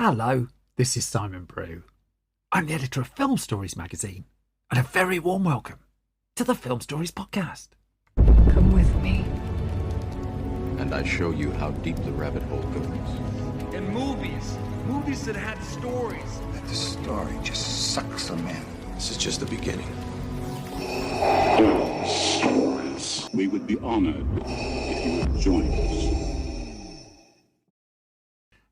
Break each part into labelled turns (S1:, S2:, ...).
S1: Hello, this is Simon Brew. I'm the editor of Film Stories magazine, and a very warm welcome to the Film Stories podcast.
S2: Come with me.
S3: And I show you how deep the rabbit hole goes.
S4: And movies that had stories.
S5: That the story just sucks them in.
S3: This is just the beginning.
S6: Stories. We would be honored if you would join us.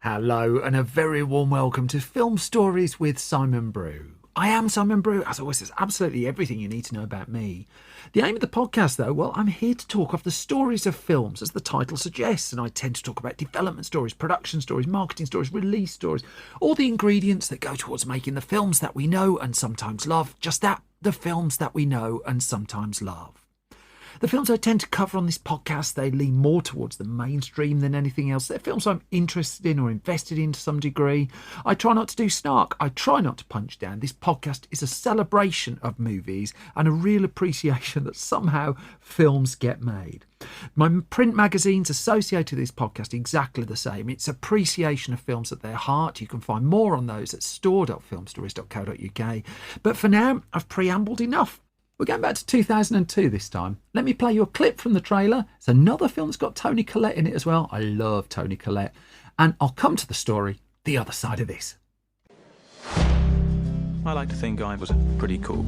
S1: Hello, and a very warm welcome to Film Stories with Simon Brew. I am Simon Brew. As always, there's absolutely everything you need to know about me. The aim of the podcast, though, well, I'm here to talk of the stories of films, as the title suggests, and I tend to talk about development stories, production stories, marketing stories, release stories, all the ingredients that go towards making the films that we know and sometimes love. Just that, the films that we know and sometimes love. The films I tend to cover on this podcast, they lean more towards the mainstream than anything else. They're films I'm interested in or invested in to some degree. I try not to do snark. I try not to punch down. This podcast is a celebration of movies and a real appreciation that somehow films get made. My print magazine's associated with this podcast exactly the same. It's appreciation of films at their heart. You can find more on those at store.filmstories.co.uk. But for now, I've preambled enough. We're going back to 2002 this time. Let me play you a clip from the trailer. It's another film that's got Toni Collette in it as well. I love Toni Collette. And I'll come to the story the other side of this.
S7: I like to think I was pretty cool.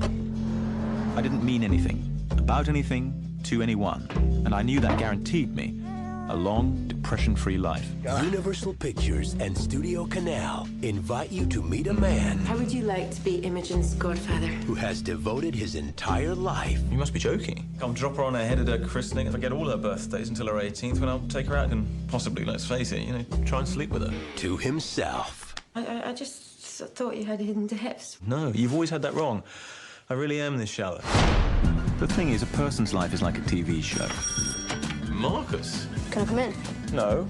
S7: I didn't mean anything, about anything, to anyone. And I knew that guaranteed me a long, depression-free life.
S8: Universal Pictures and Studio Canal invite you to meet a man
S9: How would you like to be Imogen's godfather?
S8: who has devoted his entire life
S7: You must be joking. I'll drop her on her head at her christening and forget all her birthdays until her 18th when I'll take her out and possibly, let's face it, try and sleep with her.
S8: to himself.
S9: I just thought you had hidden depths.
S7: No, you've always had that wrong. I really am this shallow. The thing is, a person's life is like a TV show. Marcus?
S9: Can I come in?
S7: No.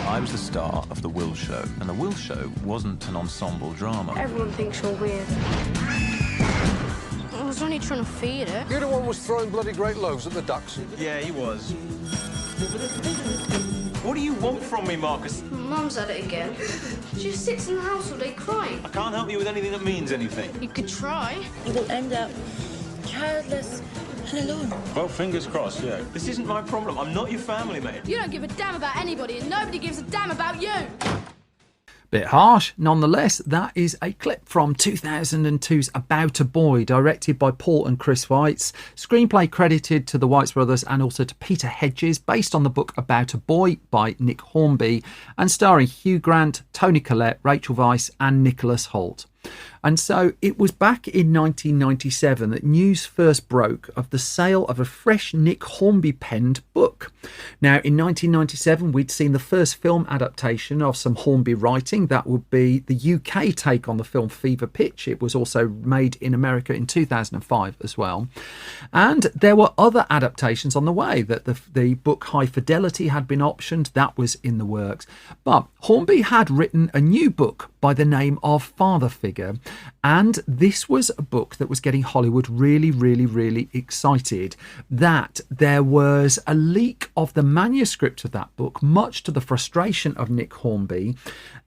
S7: I was the star of The Will Show, and The Will Show wasn't an ensemble drama.
S9: Everyone thinks you're weird. I was only trying to feed it.
S5: You're the one who was throwing bloody great loaves at the ducks.
S7: Yeah, he was. What do you want from me, Marcus?
S9: Mum's at it again. She just sits in the house all day crying.
S7: I can't help you with anything that means anything.
S9: You could try.
S10: You will end up childless and alone.
S7: Well, fingers crossed, yeah. This isn't my problem. I'm not your family, mate.
S9: You don't give a damn about anybody, and nobody gives a damn about you.
S1: Bit harsh, nonetheless. That is a clip from 2002's About a Boy, directed by Paul and Chris Weitz. Screenplay credited to the Weitz brothers and also to Peter Hedges, based on the book About a Boy by Nick Hornby, and starring Hugh Grant, Toni Collette, Rachel Weisz and Nicholas Hoult. And so it was back in 1997 that news first broke of the sale of a fresh Nick Hornby penned book. Now, in 1997, we'd seen the first film adaptation of some Hornby writing. That would be the UK take on the film Fever Pitch. It was also made in America in 2005 as well. And there were other adaptations on the way. That the book High Fidelity had been optioned. That was in the works. But Hornby had written a new book by the name of Father Figure. And this was a book that was getting Hollywood really, really, really excited that there was a leak of the manuscript of that book, much to the frustration of Nick Hornby.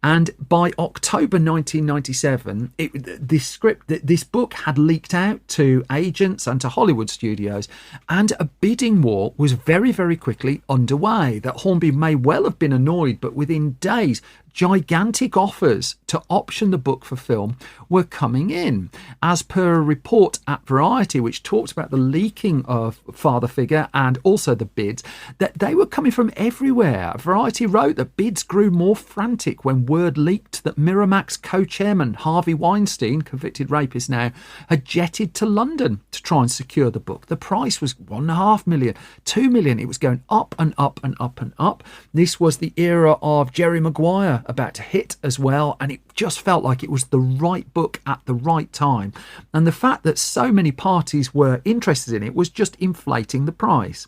S1: And by October 1997, this book had leaked out to agents and to Hollywood studios, and a bidding war was very, very quickly underway. That Hornby may well have been annoyed, but within days, gigantic offers to option the book for film were coming in. As per a report at Variety, which talked about the leaking of Father Figure and also the bids, that they were coming from everywhere. Variety wrote that bids grew more frantic when word leaked that Miramax co-chairman Harvey Weinstein, convicted rapist now, had jetted to London to try and secure the book. The price was $1.5 million, $2 million. It was going up and up and up and up. This was the era of Jerry Maguire about to hit as well, and it just felt like it was the right book at the right time. And the fact that so many parties were interested in it was just inflating the price.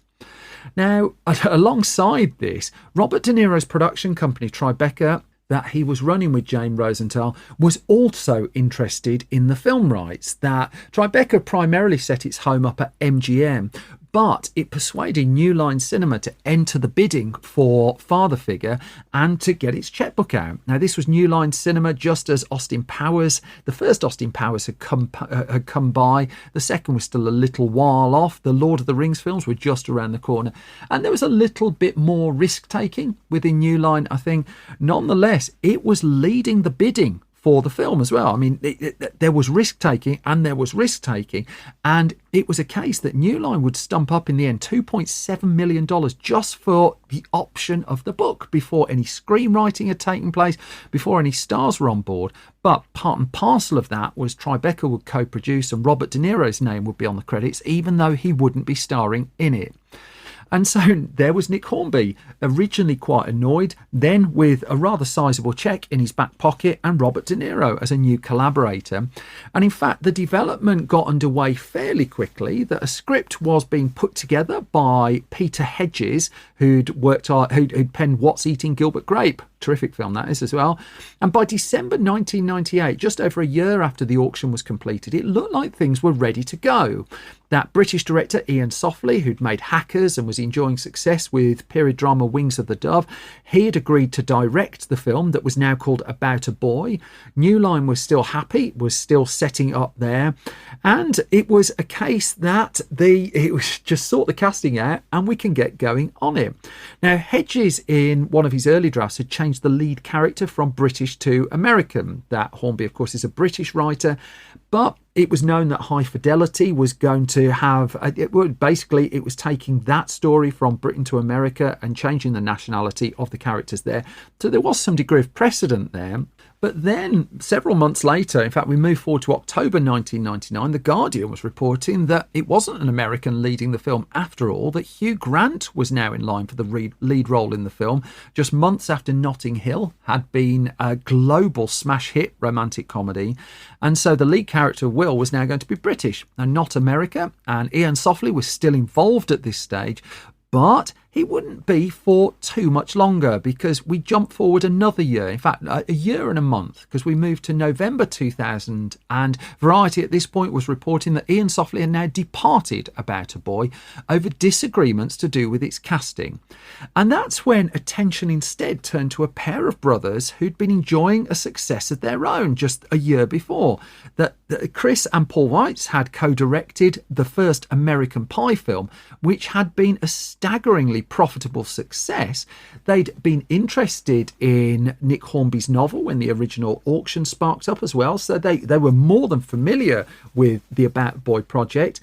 S1: Now, alongside this, Robert De Niro's production company, Tribeca, that he was running with James Rosenthal, was also interested in the film rights. That Tribeca primarily set its home up at MGM, but it persuaded New Line Cinema to enter the bidding for Father Figure and to get its checkbook out. Now, this was New Line Cinema just as Austin Powers, the first Austin Powers had come by. The second was still a little while off. The Lord of the Rings films were just around the corner. And there was a little bit more risk-taking within New Line, I think. Nonetheless, it was leading the bidding for the film as well. I mean, there was risk-taking and there was risk-taking, and it was a case that New Line would stump up in the end $2.7 million just for the option of the book before any screenwriting had taken place, before any stars were on board. But part and parcel of that was Tribeca would co-produce and Robert De Niro's name would be on the credits, even though he wouldn't be starring in it. And so there was Nick Hornby, originally quite annoyed, then with a rather sizable cheque in his back pocket and Robert De Niro as a new collaborator. And in fact, the development got underway fairly quickly, that a script was being put together by Peter Hedges, who'd penned What's Eating Gilbert Grape. Terrific film that is as well. And by December 1998, just over a year after the auction was completed, it looked like things were ready to go. That British director Ian Softly, who'd made Hackers and was enjoying success with period drama Wings of the Dove, he had agreed to direct the film that was now called About a Boy. New Line was still happy, was still setting up there, and it was a case that it was just sort the casting out and we can get going on it. Now, Hedges, in one of his early drafts, had changed the lead character from British to American. That Hornby, of course, is a British writer, but it was known that High Fidelity was going to have, it was taking that story from Britain to America and changing the nationality of the characters there. So there was some degree of precedent there. But then several months later, in fact, we move forward to October 1999, The Guardian was reporting that it wasn't an American leading the film after all, that Hugh Grant was now in line for the lead role in the film, just months after Notting Hill had been a global smash hit romantic comedy. And so the lead character, Will, was now going to be British and not America. And Ian Softly was still involved at this stage, but he wouldn't be for too much longer, because we jump forward another year, in fact a year and a month, because we moved to November 2000, and Variety at this point was reporting that Ian Softly had now departed About a Boy over disagreements to do with its casting. And that's when attention instead turned to a pair of brothers who'd been enjoying a success of their own just a year before. That Chris and Paul Weitz had co-directed the first American Pie film, which had been a staggeringly profitable success. They'd been interested in Nick Hornby's novel when the original auction sparked up as well, so they were more than familiar with the About Boy project.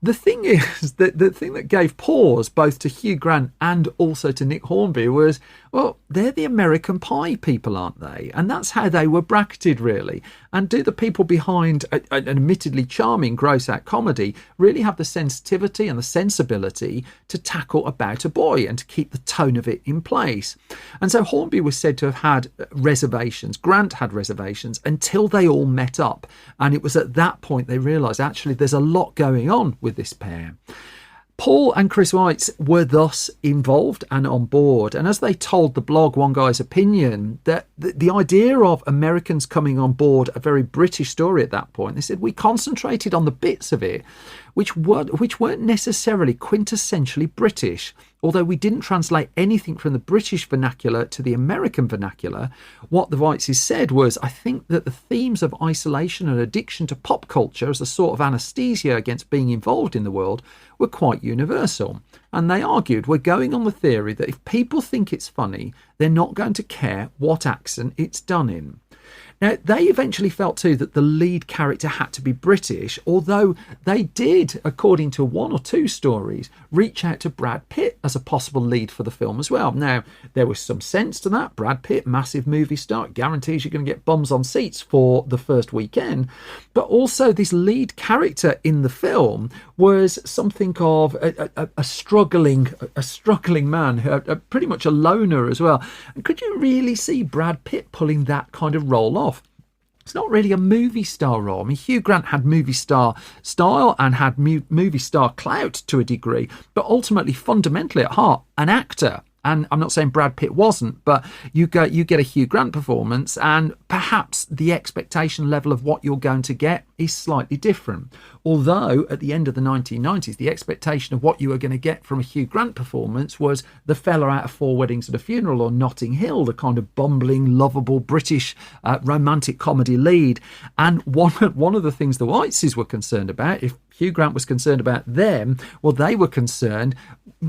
S1: The thing is, that the thing that gave pause both to Hugh Grant and also to Nick Hornby was, well, they're the American Pie people, aren't they? And that's how they were bracketed, really. And do the people behind an admittedly charming gross-out comedy really have the sensitivity and the sensibility to tackle About a Boy and to keep the tone of it in place? And so Hornby was said to have had reservations. Grant had reservations until they all met up. And it was at that point they realised, actually, there's a lot going on with this pair. Paul and Chris Weitz were thus involved and on board, and as they told the blog One Guy's Opinion, that the idea of Americans coming on board a very British story at that point, they said we concentrated on the bits of it which weren't necessarily quintessentially British. Although we didn't translate anything from the British vernacular to the American vernacular, what the Weitzes said was, I think that the themes of isolation and addiction to pop culture as a sort of anaesthesia against being involved in the world were quite universal. And they argued, we're going on the theory that if people think it's funny, they're not going to care what accent it's done in. Now, they eventually felt too that the lead character had to be British, although they did, according to one or two stories, reach out to Brad Pitt as a possible lead for the film as well. Now, there was some sense to that. Brad Pitt, massive movie star, guarantees you're going to get bums on seats for the first weekend. But also this lead character in the film was something of a struggling man, pretty much a loner as well. And could you really see Brad Pitt pulling that kind of role off? It's not really a movie star role. I mean, Hugh Grant had movie star style and had movie star clout to a degree, but ultimately, fundamentally at heart, an actor. And I'm not saying Brad Pitt wasn't, but you get a Hugh Grant performance, and perhaps the expectation level of what you're going to get is slightly different. Although at the end of the 1990s, the expectation of what you were going to get from a Hugh Grant performance was the fella out of Four Weddings and a Funeral or Notting Hill, the kind of bumbling, lovable British romantic comedy lead. And one of the things the Whiteses were concerned about, if Hugh Grant was concerned about them, well, they were concerned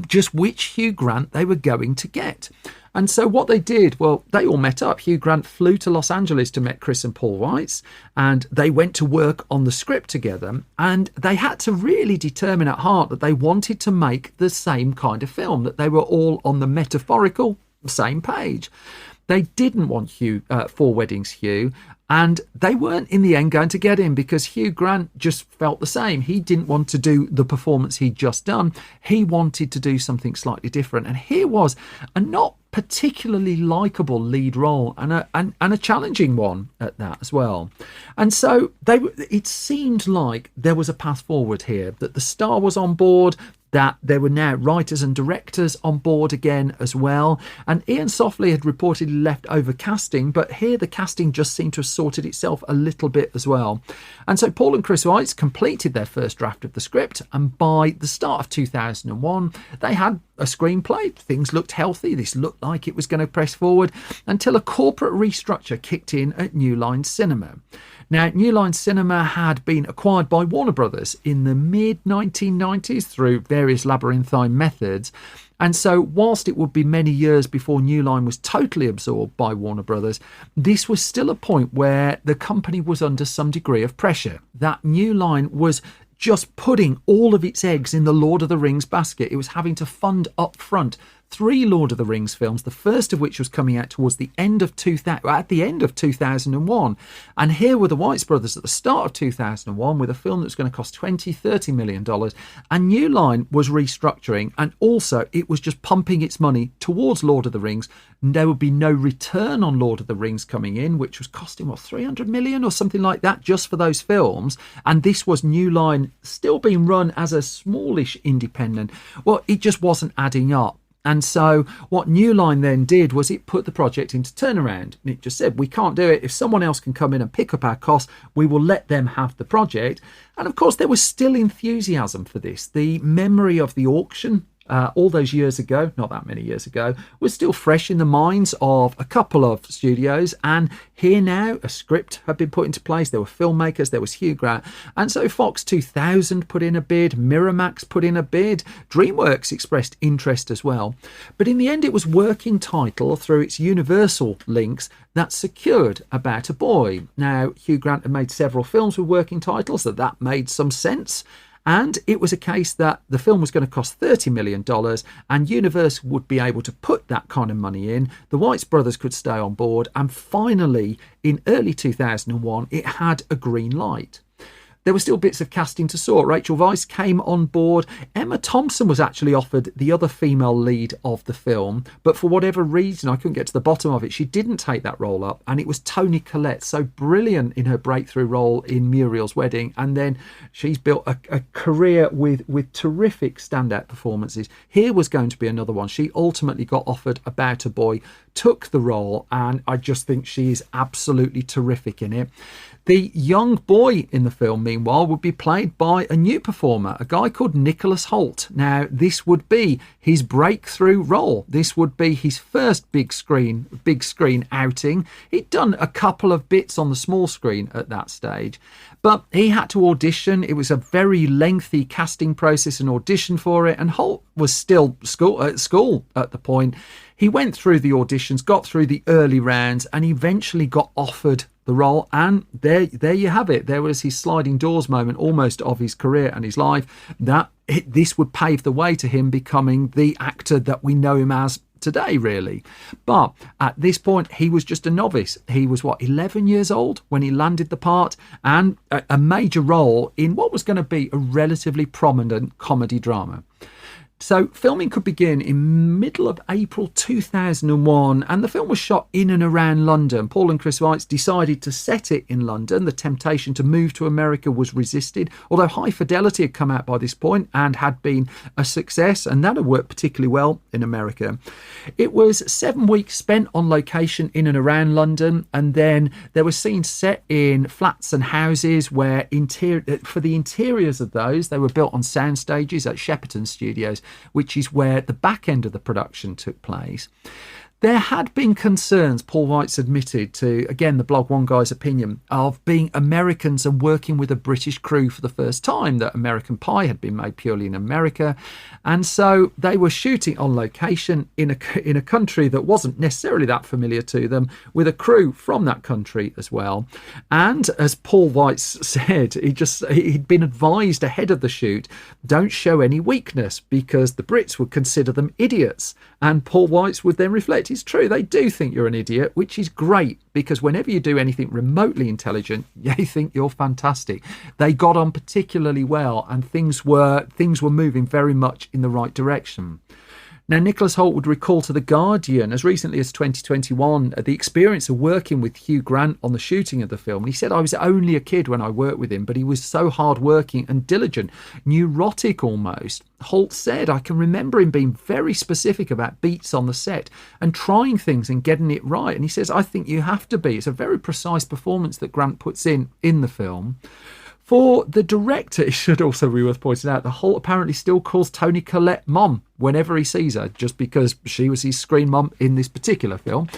S1: just which Hugh Grant they were going to get. And so what they did, well, they all met up. Hugh Grant flew to Los Angeles to meet Chris and Paul Weitz, and they went to work on the script together. And they had to really determine at heart that they wanted to make the same kind of film, that they were all on the metaphorical same page. They didn't want Four Weddings Hugh, and they weren't in the end going to get him because Hugh Grant just felt the same. He didn't want to do the performance he'd just done. He wanted to do something slightly different. And here was a not particularly likeable lead role and a challenging one at that as well. And so it seemed like there was a path forward here, that the star was on board, that there were now writers and directors on board again as well. And Ian Softly had reportedly left over casting, but here the casting just seemed to have sorted itself a little bit as well. And so Paul and Chris Weitz completed their first draft of the script, and by the start of 2001, they had a screenplay. Things looked healthy. This looked like it was going to press forward until a corporate restructure kicked in at New Line Cinema. Now, New Line Cinema had been acquired by Warner Brothers in the mid-1990s through various labyrinthine methods. And so whilst it would be many years before New Line was totally absorbed by Warner Brothers, this was still a point where the company was under some degree of pressure. That New Line was just putting all of its eggs in the Lord of the Rings basket. It was having to fund up front 3 Lord of the Rings films, the first of which was coming out towards the end of 2001. And here were the Weitz brothers at the start of 2001 with a film that was going to cost $20-30 million. And New Line was restructuring, and also it was just pumping its money towards Lord of the Rings. There would be no return on Lord of the Rings coming in, which was costing, $300 million or something like that just for those films. And this was New Line still being run as a smallish independent. Well, it just wasn't adding up. And so what New Line then did was it put the project into turnaround. It just said, we can't do it. If someone else can come in and pick up our costs, we will let them have the project. And of course, there was still enthusiasm for this. The memory of the auction all those years ago, not that many years ago, was still fresh in the minds of a couple of studios. And here now, a script had been put into place. There were filmmakers, there was Hugh Grant. And so Fox 2000 put in a bid, Miramax put in a bid, DreamWorks expressed interest as well. But in the end, it was working title through its Universal links that secured About a Boy. Now, Hugh Grant had made several films with working titles, so that made some sense. And it was a case that the film was going to cost $30 million and Universal would be able to put that kind of money in. The Weitz brothers could stay on board. And finally, in early 2001, it had a green light. There were still bits of casting to sort. Rachel Weisz came on board. Emma Thompson was actually offered the other female lead of the film, but for whatever reason, I couldn't get to the bottom of it, she didn't take that role up, and it was Toni Collette, so brilliant in her breakthrough role in Muriel's Wedding, and then she's built a career with terrific standout performances. Here was going to be another one. She ultimately got offered About a Boy, took the role, and I just think she is absolutely terrific in it. The young boy in the film, meanwhile, would be played by a new performer, a guy called Nicholas Hoult. Now, this would be his breakthrough role. This would be his first big screen outing. He'd done a couple of bits on the small screen at that stage, but he had to audition. It was a very lengthy casting process and audition for it, and Hoult was still at school at the point. He went through the auditions, got through the early rounds, and eventually got offered the role, and there you have it. There was his sliding doors moment almost of his career and his life. This would pave the way to him becoming the actor that we know him as today, really. But at this point, he was just a novice. He was 11 years old when he landed the part, and a major role in what was going to be a relatively prominent comedy drama. So filming could begin in middle of April 2001, and the film was shot in and around London. Paul and Chris Weitz decided to set it in London. The temptation to move to America was resisted, although High Fidelity had come out by this point and had been a success, and that had worked particularly well in America. It was 7 weeks spent on location in and around London, and then there were scenes set in flats and houses where for the interiors of those, they were built on sound stages at Shepperton Studios, which is where the back end of the production took place. There had been concerns, Paul Weitz admitted to, again, the blog One Guy's Opinion, of being Americans and working with a British crew for the first time, that American Pie had been made purely in America. And so they were shooting on location in a country that wasn't necessarily that familiar to them, with a crew from that country as well. And as Paul Weitz said, he'd been advised ahead of the shoot, don't show any weakness because the Brits would consider them idiots. And Paul Weitz would then reflect, it's true, they do think you're an idiot, which is great, because whenever you do anything remotely intelligent, they think you're fantastic. They got on particularly well, and things were moving very much in the right direction. Now, Nicholas Hoult would recall to The Guardian as recently as 2021 the experience of working with Hugh Grant on the shooting of the film. And he said, I was only a kid when I worked with him, but he was so hardworking and diligent, neurotic almost. Hoult said, I can remember him being very specific about beats on the set and trying things and getting it right. And he says, I think you have to be. It's a very precise performance that Grant puts in the film. For the director, it should also be worth pointing out that Hoult apparently still calls Toni Collette Mom whenever he sees her, just because she was his screen mum in this particular film.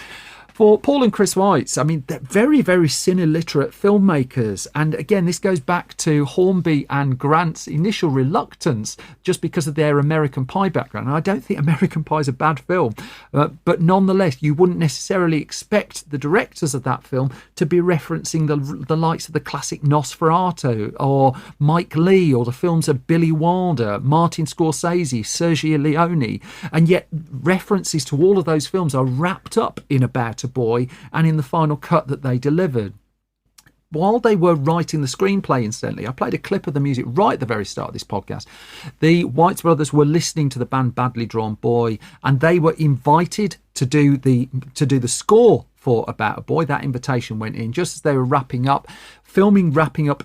S1: For Paul and Chris Weitz, I mean, they're very, very cine-literate filmmakers. And again, this goes back to Hornby and Grant's initial reluctance just because of their American Pie background. And I don't think American Pie is a bad film. But nonetheless, you wouldn't necessarily expect the directors of that film to be referencing the likes of the classic Nosferatu or Mike Leigh or the films of Billy Wilder, Martin Scorsese, Sergio Leone. And yet references to all of those films are wrapped up in About a Boy and in the final cut that they delivered. While they were writing the screenplay, incidentally, I played a clip of the music right at the very start of this podcast. The Weitz brothers were listening to the band Badly Drawn Boy, and they were invited to do the score for About a Boy. That invitation went in just as they were wrapping up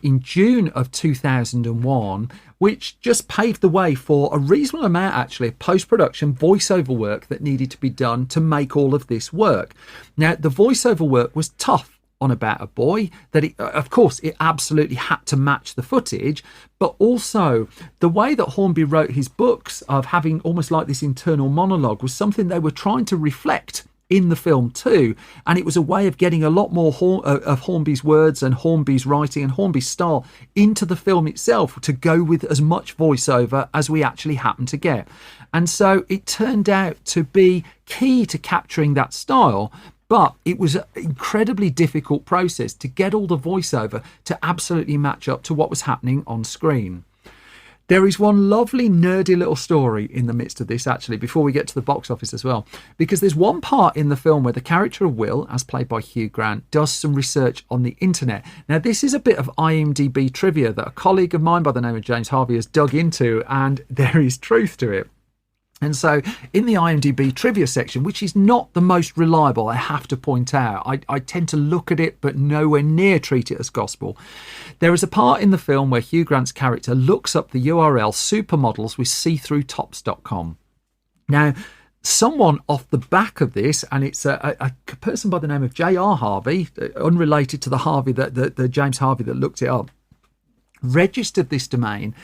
S1: in June of 2001, which just paved the way for a reasonable amount, actually, of post-production voiceover work that needed to be done to make all of this work. Now, the voiceover work was tough on About a Boy, that of course it absolutely had to match the footage, but also the way that Hornby wrote his books of having almost like this internal monologue was something they were trying to reflect in the film too, and it was a way of getting a lot more of Hornby's words and Hornby's writing and Hornby's style into the film itself to go with as much voiceover as we actually happened to get. And so it turned out to be key to capturing that style, but it was an incredibly difficult process to get all the voiceover to absolutely match up to what was happening on screen. There is one lovely nerdy little story in the midst of this, actually, before we get to the box office as well, because there's one part in the film where the character of Will, as played by Hugh Grant, does some research on the internet. Now, this is a bit of IMDb trivia that a colleague of mine by the name of James Harvey has dug into, and there is truth to it. And so in the IMDb trivia section, which is not the most reliable, I have to point out, I tend to look at it but nowhere near treat it as gospel. There is a part in the film where Hugh Grant's character looks up the URL supermodels with see-through-tops.com. Now, someone off the back of this, and it's a person by the name of J.R. Harvey, unrelated to the Harvey, the James Harvey that looked it up, registered this domain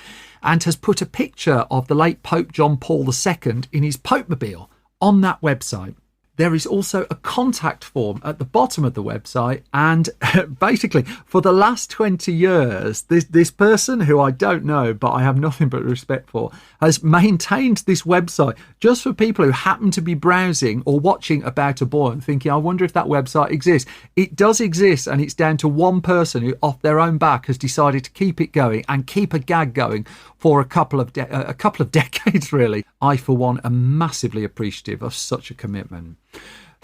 S1: and has put a picture of the late Pope John Paul II in his Popemobile on that website. There is also a contact form at the bottom of the website, and basically for the last 20 years, this person, who I don't know but I have nothing but respect for, has maintained this website just for people who happen to be browsing or watching About a Boy and thinking, I wonder if that website exists. It does exist, and it's down to one person who off their own back has decided to keep it going and keep a gag going for a couple of decades, really. I, for one, am massively appreciative of such a commitment.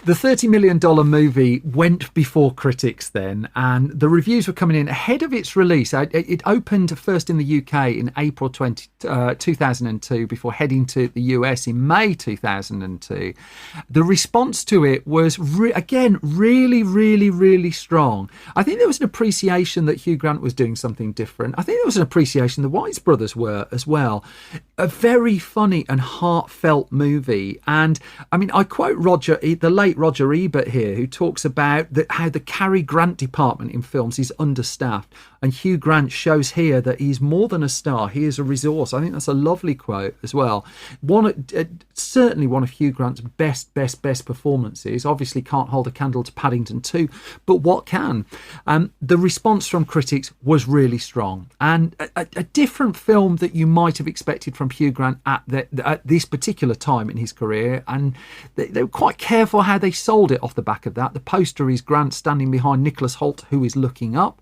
S1: The $30 million movie went before critics then, and the reviews were coming in ahead of its release. It opened first in the UK in April 2002 before heading to the US in May 2002. The response to it was, again, really, really, really strong. I think there was an appreciation that Hugh Grant was doing something different. I think there was an appreciation the Weitz brothers were as well. A very funny and heartfelt movie. And I mean, I quote the late Roger Ebert here, who talks about how the Cary Grant department in films is understaffed. And Hugh Grant shows here that he's more than a star. He is a resource. I think that's a lovely quote as well. Certainly one of Hugh Grant's best performances. Obviously can't hold a candle to Paddington 2, but what can? The response from critics was really strong. And a different film that you might have expected from Hugh Grant at this particular time in his career. And they were quite careful how they sold it off the back of that. The poster is Grant standing behind Nicholas Hoult, who is looking up.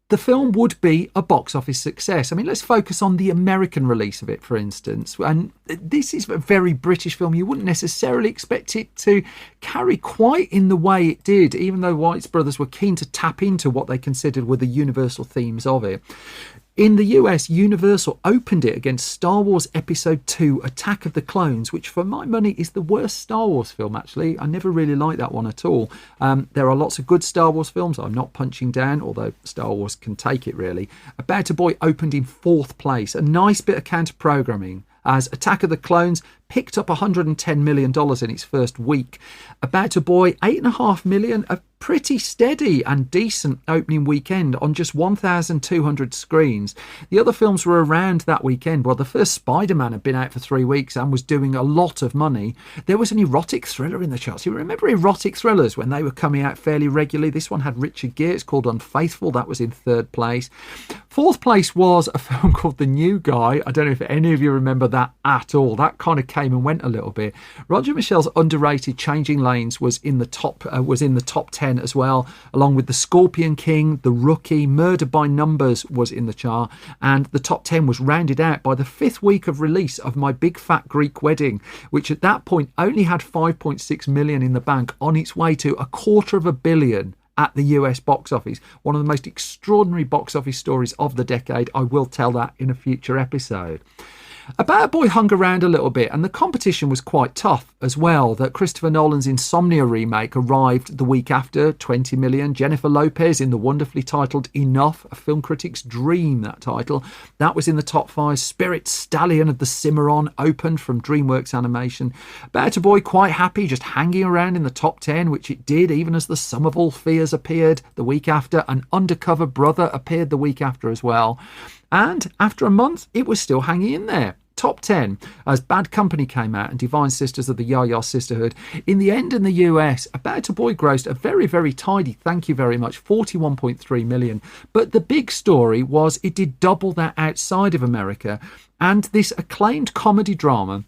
S1: The film would be a box office success. I mean, let's focus on the American release of it, for instance. And this is a very British film. You wouldn't necessarily expect it to carry quite in the way it did, even though Weitz brothers were keen to tap into what they considered were the universal themes of it. In the US, Universal opened it against Star Wars Episode 2 Attack of the Clones, which for my money is the worst Star Wars film, actually. I never really liked that one at all. There are lots of good Star Wars films I'm not punching down, although Star Wars can take it, really. About a Boy opened in 4th place, a nice bit of counter-programming, as Attack of the Clones picked up $110 million in its first week. About a Boy, $8.5 million, a pretty steady and decent opening weekend on just 1,200 screens. The other films were around that weekend. Well, the first Spider-Man had been out for 3 weeks and was doing a lot of money. There was an erotic thriller in the charts. You remember erotic thrillers when they were coming out fairly regularly? This one had Richard Gere. It's called Unfaithful. That was in 3rd place. 4th place was a film called The New Guy. I don't know if any of you remember that at all. That kind of came and went a little bit. Roger Michel's underrated Changing Lanes was in the top 10 as well, along with The Scorpion King, The Rookie, Murder by Numbers was in the chart, and the top 10 was rounded out by the 5th week of release of My Big Fat Greek Wedding, which at that point only had 5.6 million in the bank, on its way to $250 million at the US box office. One of the most extraordinary box office stories of the decade. I will tell that in a future episode. About a Boy hung around a little bit, and the competition was quite tough as well. That Christopher Nolan's Insomnia remake arrived the week after, 20 million. Jennifer Lopez in the wonderfully titled Enough, a film critic's dream, that title. That was in the top 5. Spirit Stallion of the Cimarron opened from DreamWorks Animation. About a Boy quite happy, just hanging around in the top 10, which it did even as The Sum of All Fears appeared the week after, and Undercover Brother appeared the week after as well. And after a month, it was still hanging in there. Top 10, as Bad Company came out and Divine Sisters of the Ya-Ya Sisterhood. In the end, in the US, About a Boy grossed a very, very tidy, thank you very much, 41.3 million. But the big story was it did double that outside of America. And this acclaimed comedy drama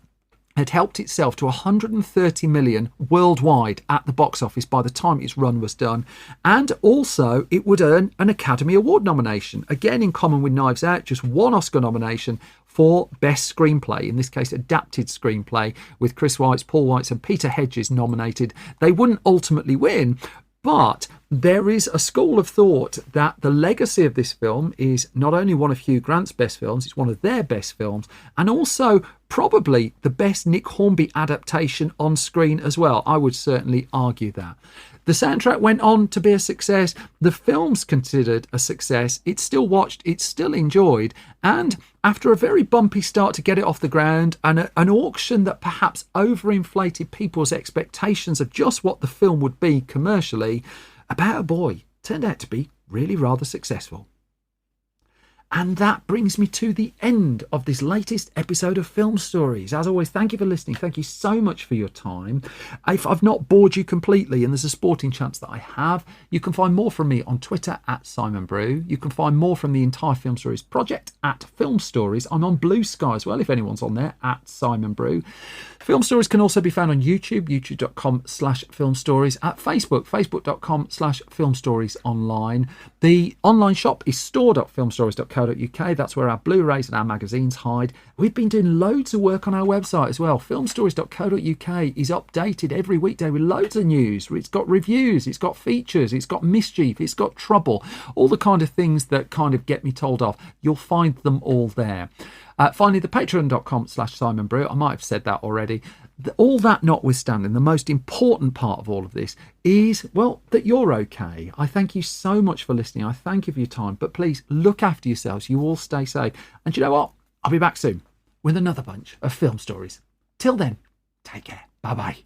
S1: had helped itself to 130 million worldwide at the box office by the time its run was done. And also it would earn an Academy Award nomination. Again, in common with Knives Out, just one Oscar nomination for Best Screenplay, in this case adapted screenplay, with Chris Weitz, Paul Weitz and Peter Hedges nominated. They wouldn't ultimately win, but there is a school of thought that the legacy of this film is not only one of Hugh Grant's best films, it's one of their best films, and also probably the best Nick Hornby adaptation on screen as well. I would certainly argue that. The soundtrack went on to be a success. The film's considered a success. It's still watched, it's still enjoyed. And after a very bumpy start to get it off the ground and an auction that perhaps overinflated people's expectations of just what the film would be commercially, About a Boy turned out to be really rather successful. And that brings me to the end of this latest episode of Film Stories. As always, thank you for listening. Thank you so much for your time. If I've not bored you completely, and there's a sporting chance that I have, you can find more from me on Twitter at Simon Brew. You can find more from the entire Film Stories project at Film Stories. I'm on Blue Sky as well, if anyone's on there, at Simon Brew. Film Stories can also be found on YouTube, youtube.com/Film Stories, at Facebook, facebook.com/Film Stories online. The online shop is store.filmstories.co.uk. filmstories.co.uk. That's where our Blu-rays and our magazines hide. We've been doing loads of work on our website as well. Filmstories.co.uk is updated every weekday with loads of news. It's got reviews, it's got features, it's got mischief, it's got trouble, all the kind of things that kind of get me told off. You'll find them all there. Finally, the patreon.com/Simon Brew. I might have said that already. All that notwithstanding, the most important part of all of this is, well, that you're okay. I thank you so much for listening. I thank you for your time. But please look after yourselves. You all stay safe. And you know what? I'll be back soon with another bunch of film stories. Till then, take care. Bye-bye.